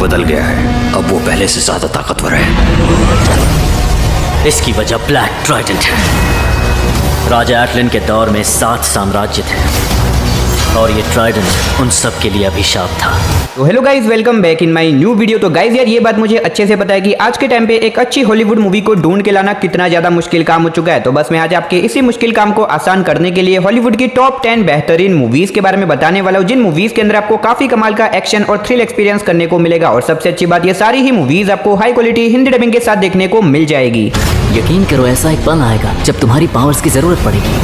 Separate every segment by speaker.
Speaker 1: बदल गया है। अब वो पहले से ज्यादा ताकतवर है।
Speaker 2: इसकी वजह ब्लैक ट्राइडेंट है। राजा एटलिन के दौर में 7 साम्राज्य थे और ये ट्राइडेंट उन सब के लिए अभिशाप था।
Speaker 3: तो hello guys, welcome back in my new video. तो गाइज यार, ये बात मुझे अच्छे से पता है कि आज के टाइम पे एक अच्छी हॉलीवुड मूवी को ढूंढ के लाना कितना ज्यादा मुश्किल काम हो चुका है। तो बस मैं आज आपके इसी मुश्किल काम को आसान करने के लिए हॉलीवुड की टॉप 10 बेहतरीन मूवीज के बारे में बताने वाला हूँ, जिन मूवीज के अंदर आपको काफी कमाल का एक्शन और थ्रिल एक्सपीरियंस करने को मिलेगा। और सबसे अच्छी बात, ये सारी ही मूवीज आपको हाई क्वालिटी हिंदी डबिंग के साथ देखने को मिल जाएगी।
Speaker 2: यकीन करो, ऐसा एक पल आएगा जब तुम्हारी पावर्स की जरूरत पड़ेगी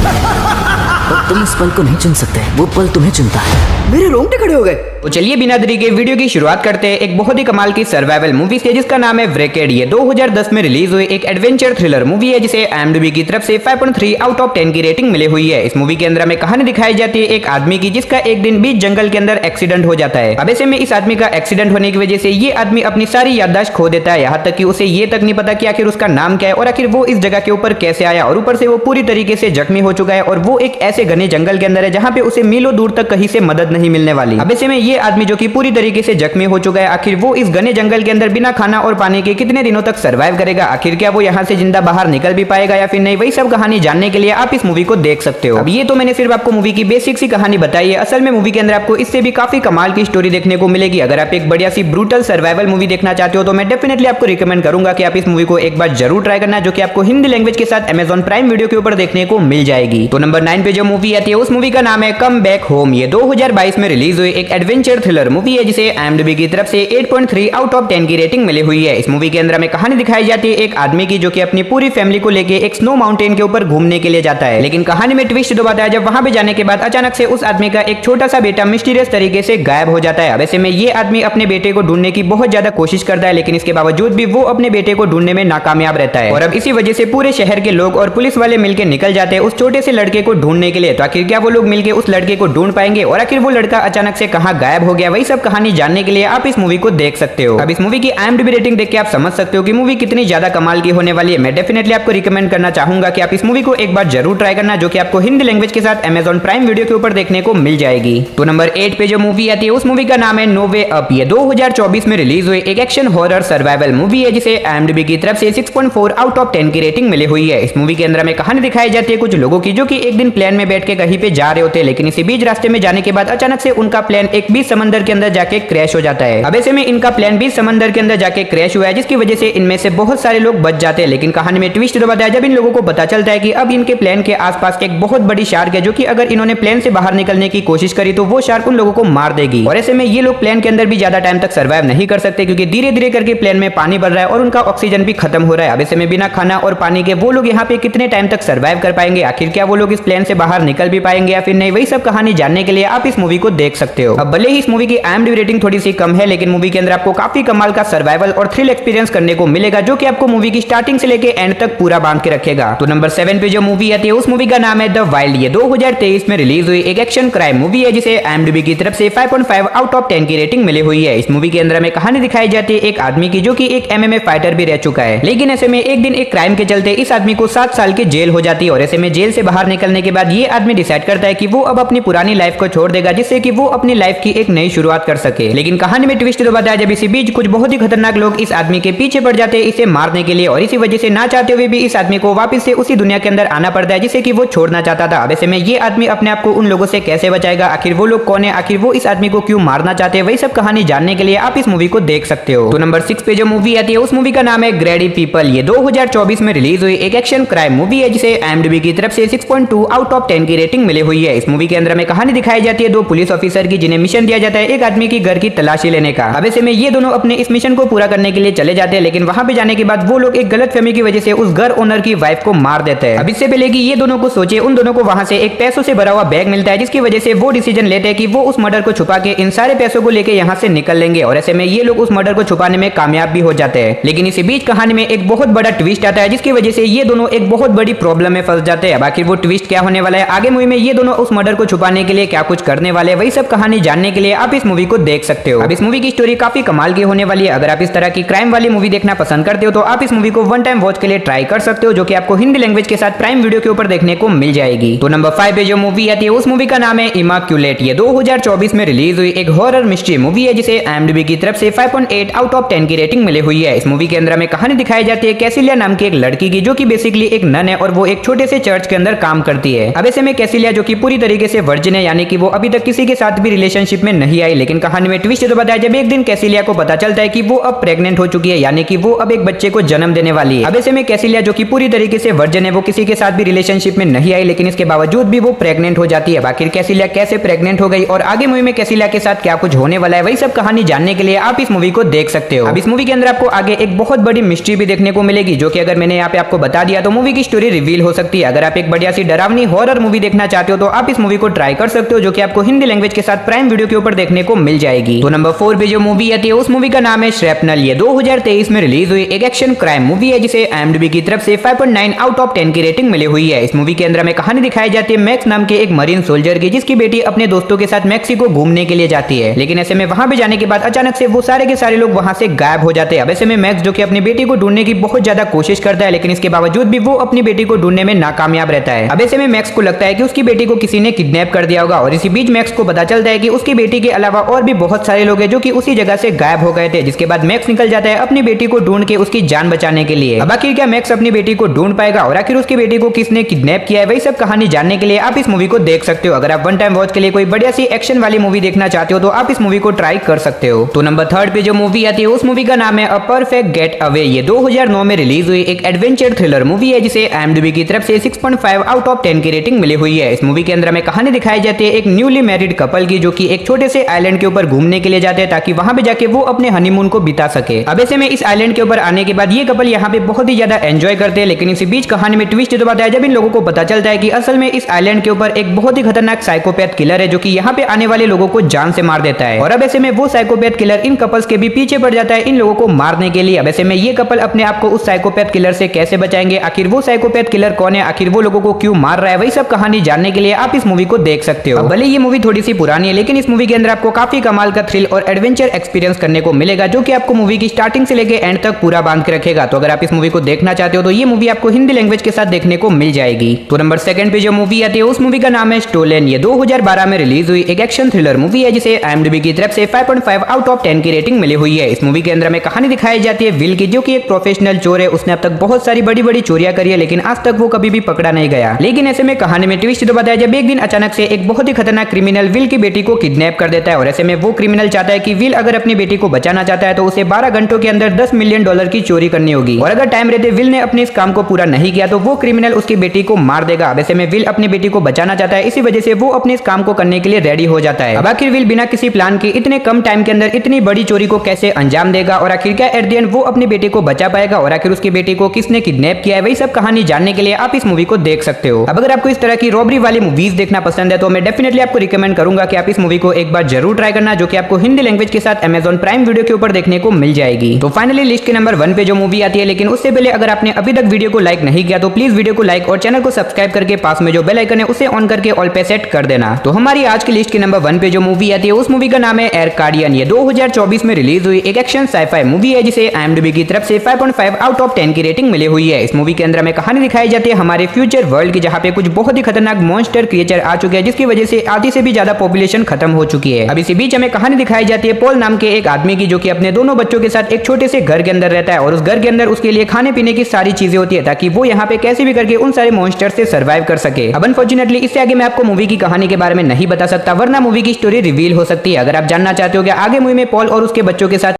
Speaker 2: और तुम इस पल को नहीं चुन सकते, वो पल तुम्हें चुनता है।
Speaker 3: मेरे रोंगटे खड़े हो गए। तो चलिए बिना देरी के वीडियो की शुरुआत करते हैं एक बहुत ही कमाल की सर्वाइवल मूवी से, जिसका नाम है व्रेकेड। ये 2010 में रिलीज हुई एक एडवेंचर थ्रिलर मूवी है, जिसे IMDb की तरफ से 5.3 आउट ऑफ 10 की रेटिंग मिली हुई है। इस मूवी के अंदर हमें कहानी दिखाई जाती है एक आदमी की, जिसका एक दिन बीच जंगल के अंदर एक्सीडेंट हो जाता है। अब ऐसे में इस आदमी का एक्सीडेंट होने की वजह से ये आदमी अपनी सारी याददाश्त खो देता है, यहाँ तक कि उसे ये तक नहीं पता कि आखिर उसका नाम क्या है और आखिर वो इस जगह के ऊपर कैसे आया। और ऊपर से वो पूरी तरीके से जख्मी हो चुका है और वो एक ऐसे घने जंगल के अंदर है जहाँ पे उसे मीलों दूर तक कहीं से मदद नहीं मिलने वाली। अब ऐसे में ये आदमी जो कि पूरी तरीके से जख्मी हो चुका है, आखिर वो इस घने जंगल के अंदर बिना खाना और पानी के कितने दिनों तक सर्वाइव करेगा। आखिर क्या वो यहाँ से जिंदा बाहर निकल भी पाएगा या फिर नहीं, वही सब कहानी जानने के लिए आप इस मूवी को देख सकते हो। अब ये तो मैंने सिर्फ आपको मूवी की बेसिक सी कहानी बताई है। असल में मूवी के अंदर आपको इससे भी काफी कमाल की स्टोरी देखने को मिलेगी। अगर आप एक बढ़िया सी ब्रूटल सर्वाइवल मूवी देखना चाहते हो तो मैं डेफिनेटली आपको रिकमेंड करूंगा कि आप इस मूवी को एक बार जरूर ट्राई करना, जो कि आपको हिंदी लैंग्वेज के साथ Amazon प्राइम वीडियो के ऊपर देखने को मिल जाएगी। तो नंबर 9 पे जो मूवी आती है उस मूवी का नाम है कम बैक होम। ये 2022 में रिलीज हुई एक एडवेंचर थ्रिलर मूवी है, जिसे IMDb की तरफ से 8.3 आउट ऑफ 10 की रेटिंग मिली हुई है। इस मूवी के अंदर हमें कहानी दिखाई जाती है एक आदमी की, जो कि अपनी पूरी फैमिली को लेके एक स्नो माउंटेन के ऊपर घूमने के लिए जाता है। लेकिन कहानी में ट्विस्ट तो आता है जब वहां पे जाने के बाद अचानक से उस आदमी का एक छोटा सा बेटा मिस्टीरियस तरीके से गायब हो जाता है। अब ऐसे में ये आदमी अपने बेटे को ढूंढने की बहुत ज्यादा कोशिश करता है, लेकिन इसके बावजूद भी वो अपने बेटे को ढूंढने में नाकामयाब रहता है। और अब इसी वजह से पूरे शहर के लोग और पुलिस वाले मिलकर निकल जाते हैं उस छोटे से लड़के को ढूंढने के लिए। तो आखिर क्या वो लोग मिलकर उस लड़के को ढूंढ पाएंगे और आखिर वो लड़का अचानक से कहां गायब हो गया, वही सब कहानी जानने के लिए आप इस मूवी को देख सकते हो। अब इस मूवी की IMDb रेटिंग देख के आप समझ सकते हो कि मूवी कितनी ज्यादा कमाल की होने वाली है। मैं डेफिनेटली आपको रिकमेंड करना चाहूंगा कि आप इस मूवी को एक बार जरूर ट्राई करना, जो कि आपको हिंदी लैंग्वेज के साथ Amazon प्राइम वीडियो के ऊपर देखने को मिल जाएगी। तो नंबर 8 पे जो मूवी आती है उस मूवी का नाम है नो वे अप। ये 2024 में रिलीज हुई एक एक्शन हॉरर सर्वाइवल मूवी है, जिसे IMDb की तरफ से 6.4 आउट ऑफ 10 की रेटिंग मिली हुई है। इस मूवी के अंदर हमें कहानी दिखाई जाती है कुछ लोगों की, जो कि एक दिन प्लेन में बैठ के कहीं पे जा रहे होते हैं, लेकिन इसी बीच रास्ते में जाने के बाद अचानक से उनका प्लेन एक बीच समंदर के अंदर जाके क्रैश हो जाता है। अब ऐसे में इनका प्लेन भी समंदर के अंदर जाके क्रैश हुआ है, जिसकी वजह से इनमें से बहुत सारे लोग बच जाते हैं। लेकिन कहानी में ट्विस्ट तो बताया जब इन लोगों को पता चलता है कि अब इनके प्लेन के आसपास एक बहुत बड़ी शार्क है, जो कि अगर इन्होंने प्लेन से बाहर निकलने की कोशिश करी तो वो शार्क उन लोगों को मार देगी। और ऐसे में ये लोग प्लेन के अंदर भी ज्यादा टाइम तक सर्वाइव नहीं कर सकते, क्योंकि धीरे धीरे करके प्लेन में पानी बढ़ रहा है और उनका ऑक्सीजन भी खत्म हो रहा है। अब ऐसे में बिना खाना और पानी के वो लोग यहाँ पे कितने टाइम तक सर्वाइव कर पाएंगे, आखिर क्या वो लोग इस प्लेन से बाहर निकल भी पाएंगे या फिर नहीं, वही सब कहानी जानने के लिए आप इस मूवी को देख सकते हो। अब भले ही इस मूवी की IMDb रेटिंग थोड़ी सी कम है, लेकिन मूवी के अंदर आपको काफी कमाल का सर्वाइवल और थ्रिल एक्सपीरियंस करने को मिलेगा, जो कि आपको मूवी की स्टार्टिंग से लेके एंड तक पूरा बांध के रखेगा। तो नंबर 7 पे जो मूवी आती है उस मूवी का नाम है द वाइल्ड। ये 2023 में रिलीज हुई एक एक्शन क्राइम मूवी है, जिसे IMDb की तरफ से 5.5 आउट ऑफ 10 की रेटिंग मिली हुई है। इस मूवी के अंदर हमें कहानी दिखाई जाती है एक आदमी की, जो कि एक MMA फाइटर भी रह चुका है। लेकिन ऐसे में एक दिन एक क्राइम के चलते इस आदमी को 7 साल की जेल हो जाती है। और ऐसे में जेल से बाहर निकलने के बाद ये आदमी डिसाइड करता है कि वो अब अपनी पुरानी लाइफ को छोड़ देगा, जिससे कि वो अपनी लाइफ की एक नई शुरुआत कर सके। लेकिन कहानी में ट्विस्ट तो बताया जब इसी बीच कुछ बहुत ही खतरनाक लोग इस आदमी के पीछे पड़ जाते हैं इसे मारने के लिए, और इसी वजह से ना चाहते हुए भी इस आदमी को वापस से उसी दुनिया के अंदर आना पड़ता है जिसे कि वो छोड़ना चाहता था। अब ऐसे में ये आदमी अपने आप को उन लोगों से कैसे बचाएगा, आखिर वो लोग कौन है, आखिर वो इस आदमी को क्यों मारना चाहते हैं, वही सब कहानी जानने के लिए आप इस मूवी को देख सकते हो। तो नंबर 6 पे जो मूवी आती है उस मूवी का नाम है ग्रेडी पीपल। ये 2024 में रिलीज हुई एक एक्शन क्राइम मूवी है, जिसे IMDb की तरफ से 6.2 आउट ऑफ 10 की रेटिंग मिली हुई है। इस मूवी के अंदर हमें कहानी दिखाई जाती है दो पुलिस ऑफिसर की, जिन्हें मिशन दिया जाता है एक आदमी की घर की तलाशी लेने का। अब ऐसे में ये दोनों अपने इस मिशन को पूरा करने के लिए चले जाते हैं, लेकिन वहां पे जाने के बाद वो लोग एक गलतफहमी की वजह से उस घर ओनर की वाइफ को मार देते हैं। अब इससे पहले कि ये दोनों को सोचे, उन दोनों को वहां से एक पैसों से भरा हुआ बैग मिलता है, जिसकी वजह से वो डिसीजन लेते हैं कि वो उस मर्डर को छुपा के इन सारे पैसों को लेके यहाँ से निकल लेंगे। और ऐसे में ये लोग उस मर्डर को छुपाने में कामयाब भी हो जाते हैं। लेकिन इसी बीच कहानी में एक बहुत बड़ा ट्विस्ट आता है, जिसकी वजह से ये दोनों एक बहुत बड़ी प्रॉब्लम में फंस जाते हैं। अब आखिर वो ट्विस्ट क्या होने वाला है, आगे मूवी में ये दोनों उस मर्डर को छुपाने के लिए क्या कुछ करने वाले वही सब कहानी जानने के लिए आप इस मूवी को देख सकते हो। अब इस मूवी की स्टोरी काफी कमाल की होने वाली है। अगर आप इस तरह की क्राइम वाली मूवी देखना पसंद करते हो तो आप इस मूवी को वन टाइम वॉच के लिए ट्राई कर सकते हो, जो कि आपको हिंदी लैंग्वेज के साथ प्राइम वीडियो के ऊपर देखने को मिल जाएगी। तो नंबर 5 पे जो मूवी आती है उस मूवी का नाम है इमैक्युलेट। ये 2024 में रिलीज हुई एक हॉरर मिस्ट्री मूवी है जिसे IMDb की तरफ से 5.8 आउट ऑफ 10 की रेटिंग मिली हुई है। इस मूवी के अंदर हमें कहानी दिखाई जाती है कैसिलिया नाम की एक लड़की की, जो कि बेसिकली एक नन है और वो एक छोटे से चर्च के अंदर काम करती है। अब ऐसे में कैसिलिया जो कि पूरी तरीके से वर्जिन है, यानी कि वो अभी तक किसी के साथ भी रिलेशनशिप में नहीं आई, लेकिन कहानी में ट्विस्ट तो बताया जब एक दिन कैसिलिया को पता चलता है कि वो अब प्रेग्नेंट हो चुकी है, यानी कि वो अब एक बच्चे को जन्म देने वाली है। अब ऐसे में कैसिलिया जो कि पूरी तरीके से वर्जिन है, वो किसी के साथ भी रिलेशनशिप में नहीं आई, लेकिन इसके बावजूद भी वो प्रेग्नेंट हो जाती है। आखिर कैसिलिया कैसे प्रेग्नेंट हो गई और आगे मूवी में कैसिलिया के साथ क्या कुछ होने वाला है, वही सब कहानी जानने के लिए आप इस मूवी को देख सकते हो। अब इस मूवी के अंदर आपको आगे एक बहुत बड़ी मिस्ट्री भी देखने को मिलेगी, जो कि अगर मैंने यहाँ पे आपको बता दिया तो मूवी की स्टोरी रिवील हो सकती है। अगर आप एक बढ़िया सी डरावनी हॉरर मूवी देखना चाहते हो तो आप इस मूवी को ट्राई कर सकते हो, जो कि आपको हिंदी लैंग्वेज के साथ प्राइम वीडियो के ऊपर देखने को मिल जाएगी। तो नंबर 4 पे जो मूवी आती है उस मूवी का नाम है श्रैपनल। ये 2023 में रिलीज हुई एक एक्शन क्राइम मूवी है जिसे IMDb की तरफ से 5.9 आउट ऑफ 10 की रेटिंग मिली हुई है। इस मूवी के अंदर हमें कहानी दिखाई जाती है मैक्स नाम के एक मरीन सोल्जर की, जिसकी बेटी अपने दोस्तों के साथ मैक्सिको घूमने के लिए जाती है, लेकिन ऐसे में वहां पे जाने के बाद अचानक से वो सारे के सारे लोग वहां से गायब हो जाते हैं। अब ऐसे में मैक्स जो कि अपनी बेटी को ढूंढने की बहुत ज्यादा कोशिश करता है, लेकिन इसके बावजूद भी वो अपनी बेटी को ढूंढने में नाकामयाब रहता है। अब ऐसे में मैक्स को लगता है कि उसकी बेटी को किसी ने किडनैप कर दिया होगा, और इसी बीच मैक्स को पता चलता है कि उसकी बेटी के अलावा और भी बहुत सारे लोग हैं जो कि उसी जगह से गायब हो गए थे। जिसके बाद मैक्स निकल जाता है अपनी बेटी को ढूंढ के उसकी जान बचाने के लिए। अब आखिर क्या मैक्स अपनी बेटी को ढूंढ पाएगा और आखिर उसकी बेटी को किसने किडनैप किया है, वही सब कहानी जानने के लिए आप इस मूवी को देख सकते हो। अगर आप वन टाइम वॉच के लिए कोई बढ़िया सी एक्शन वाली मूवी देखना चाहते हो तो आप इस मूवी को ट्राई कर सकते हो। तो नंबर 3 पे जो मूवी आती है उस मूवी का नाम है अ परफेक्ट गेट अवे। ये 2009 में रिलीज हुई एक एडवेंचर थ्रिलर मूवी है जिसे IMDb की तरफ से 6.5 आउट ऑफ 10 की रेटिंग मिली हुई है। इस मूवी के अंदर हमें कहानी दिखाई जाती है एक न्यूली मैरिड कपल की, जो कि एक छोटे से आइलैंड के ऊपर घूमने के लिए जाते हैं ताकि वहां पे जाके वो अपने हनीमून को बिता सके। अब ऐसे में इस आइलैंड के ऊपर आने के बाद ये कपल यहाँ पे बहुत ही ज्यादा एंजॉय करते हैं, लेकिन इसी बीच कहानी में ट्विस्ट तो बताया जब इन लोगों को पता चलता है कि असल में इस आइलैंड के ऊपर एक बहुत ही खतरनाक साइकोपैथ किलर है, जो कि यहाँ पे आने वाले लोगों को जान से मार देता है। और अब ऐसे में वो साइकोपैथ किलर इन कपल्स के भी पीछे पड़ जाता है इन लोगों को मारने के लिए। अब ऐसे में ये कपल अपने आप को उस साइकोपैथ किलर से कैसे बचाएंगे, आखिर वो साइकोपैथ किलर कौन है, आखिर वो लोगों को क्यों मार रहा है, वही सब कहानी जानने के लिए आप इस मूवी को देख सकते हो। भले ये मूवी थोड़ी सी पुरानी है, लेकिन इस मूवी के अंदर आपको काफी कमाल का थ्रिल और एडवेंचर एक्सपीरियंस करने को मिलेगा, जो कि आपको मूवी की स्टार्टिंग से लेके एंड तक पूरा बांध के रखेगा। तो अगर आप इस मूवी को देखना चाहते हो तो ये मूवी आपको हिंदी लैंग्वेज के साथ देखने को मिल जाएगी। तो नंबर 2 पे जो मूवी आती है उस मूवी का नाम है स्टोलन। ये 2012 में रिलीज हुई एक एक्शन थ्रिलर मूवी है जिसे IMDb की तरफ से 5.5 आउट ऑफ 10 की रेटिंग मिली हुई है। इस मूवी के अंदर हमें कहानी दिखाई जाती है विल की, जो कि एक प्रोफेशनल चोर है। उसने अब तक बहुत सारी बड़ी बड़ी चोरियां करी है, लेकिन आज तक वो कभी भी पकड़ा नहीं गया। लेकिन ऐसे में कहानी में ट्विस्ट तो बताया जब एक दिन अचानक से एक बहुत ही खतरनाक क्रिमिनल विल की बेटी को किडनैप कर देता है, और ऐसे में वो क्रिमिनल चाहता है कि विल अगर अपनी बेटी को बचाना चाहता है तो उसे 12 घंटों के अंदर $10 मिलियन की चोरी करनी होगी, और अगर टाइम रहते विल ने अपने इस काम को पूरा नहीं किया तो वो क्रिमिनल उसकी बेटी को मार देगा। अब ऐसे में विल अपनी बेटी को बचाना चाहता है, इसी वजह से वो अपने इस काम को करने के लिए रेडी हो जाता है। अब आखिर विल बिना किसी प्लान के इतने कम टाइम के अंदर इतनी बड़ी चोरी को कैसे अंजाम देगा, और आखिर क्या एट द एंड वो अपनी बेटी को बचा पाएगा, और आखिर उसकी बेटी को किसने किडनैप किया है, वही सब कहानी जानने के लिए आप इस मूवी को देख सकते हो। अब अगर आपको इस तरह की रॉबरी वाली मूवीज देखना पसंद है तो मैं डेफिनेटली आपको रिकमेंड करूंगा कि आप इस मूवी को एक बार जरूर ट्राई करना, जो कि आपको हिंदी लैंग्वेज के साथ Amazon प्राइम वीडियो के ऊपर देखने को मिल जाएगी। तो फाइनली लिस्ट के नंबर 1 पे जो मूवी आती है, लेकिन उससे पहले अगर आपने अभी तक वीडियो को लाइक नहीं किया तो प्लीज वीडियो को लाइक और चैनल को सब्सक्राइब करके पास में जो बेल आइकन है उसे ऑन करके ऑल पे सेट कर देना। तो हमारी आज की लिस्ट के नंबर 1 पे जो मूवी आती है उस मूवी का नाम है एरकार्डियन। ये 2024 में रिलीज हुई एक एक्शन साइफाई मूवी है जिसे IMDb की तरफ से 5.5 आउट ऑफ 10 की रेटिंग मिली हुई है। इस मूवी के अंदर हमें कहानी दिखाई जाती है हमारे फ्यूचर वर्ल्ड की, जहाँ पे कुछ बहुत ही खतरनाक मॉन्स्टर क्रिएचर आ चुके हैं, जिसकी वजह से आधी से भी ज्यादा पॉपुलेशन खत्म हो चुकी है। अब इसी बीच हमें कहानी दिखाई जाती है पॉल नाम के एक आदमी की, जो कि अपने दोनों बच्चों के साथ एक छोटे से घर के अंदर रहता है, और उस घर के अंदर उसके लिए खाने पीने की सारी चीजें होती है ताकि वो यहाँ पे कैसे भी करके उन सारे मॉन्स्टर से सर्वाइव कर सके। अब अनफॉर्चुनेटली इससे आगे मैं आपको मूवी की कहानी के बारे में नहीं बता सकता, वरना मूवी की स्टोरी रिवील हो सकती है। अगर आप जानना चाहते हो कि आगे मूवी में पॉल और उसके बच्चों के साथ